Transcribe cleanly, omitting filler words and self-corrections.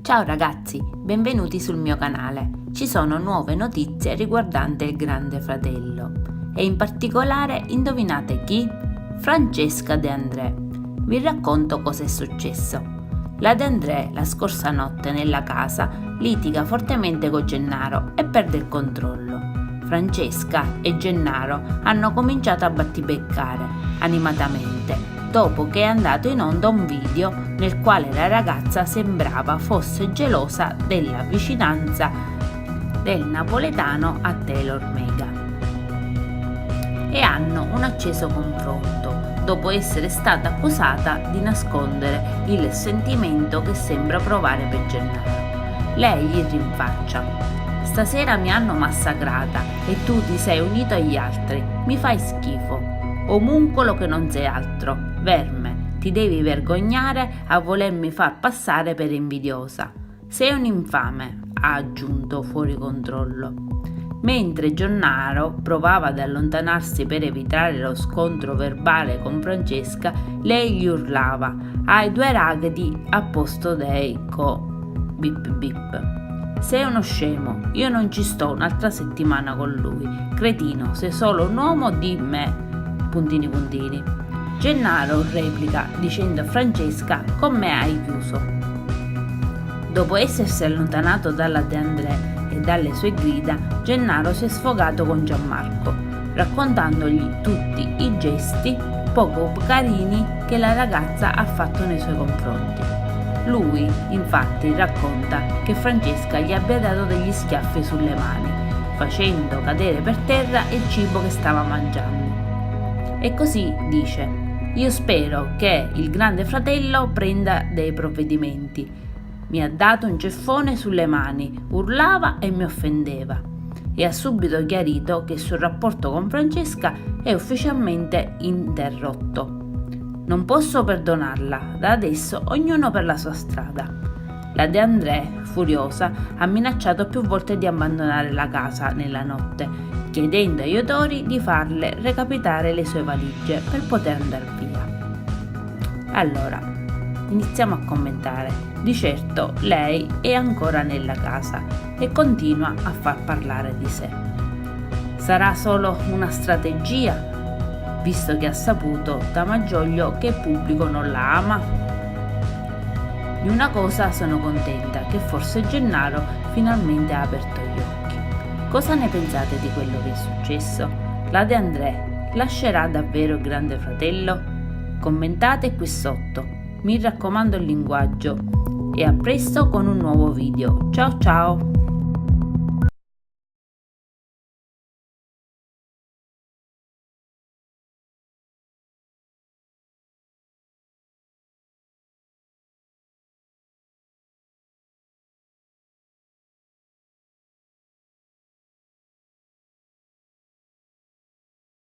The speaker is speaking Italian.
Ciao ragazzi, benvenuti sul mio canale. Ci sono nuove notizie riguardante il Grande Fratello e in particolare indovinate chi? Francesca De André. Vi racconto cosa è successo. La De André la scorsa notte nella casa litiga fortemente con Gennaro e perde il controllo. Francesca e Gennaro hanno cominciato a battibeccare animatamente dopo che è andato in onda un video nel quale la ragazza sembrava fosse gelosa della vicinanza del napoletano a Taylor Mega e hanno un acceso confronto dopo essere stata accusata di nascondere il sentimento che sembra provare per Gennaro. Lei gli rinfaccia: "Stasera mi hanno massacrata e tu ti sei unito agli altri, mi fai schifo. Omuncolo che non sei altro, verme, ti devi vergognare a volermi far passare per invidiosa. Sei un infame", ha aggiunto fuori controllo. Mentre Gennaro provava ad allontanarsi per evitare lo scontro verbale con Francesca, lei gli urlava: "Hai due ragazzi a posto dei bip bip. Sei uno scemo, io non ci sto un'altra settimana con lui. Cretino, sei solo un uomo di me. Puntini puntini. Gennaro replica dicendo a Francesca: "Con me hai chiuso". Dopo essersi allontanato dalla De André e dalle sue grida, Gennaro si è sfogato con Gianmarco, raccontandogli tutti i gesti poco carini che la ragazza ha fatto nei suoi confronti. Lui, infatti, racconta che Francesca gli abbia dato degli schiaffi sulle mani, facendo cadere per terra il cibo che stava mangiando. E così dice: "Io spero che il Grande Fratello prenda dei provvedimenti. Mi ha dato un ceffone sulle mani, urlava e mi offendeva". E ha subito chiarito che il suo rapporto con Francesca è ufficialmente interrotto. "Non posso perdonarla, da adesso ognuno per la sua strada". La De André, furiosa, ha minacciato più volte di abbandonare la casa nella notte, chiedendo agli odori di farle recapitare le sue valigie per poter andare via. Allora, iniziamo a commentare. Di certo lei è ancora nella casa e continua a far parlare di sé. Sarà solo una strategia, visto che ha saputo da Maggioglio che il pubblico non la ama? Di una cosa sono contenta, che forse Gennaro finalmente ha aperto gli occhi. Cosa ne pensate di quello che è successo? La De André lascerà davvero il Grande Fratello? Commentate qui sotto. Mi raccomando il linguaggio e a presto con un nuovo video. Ciao ciao!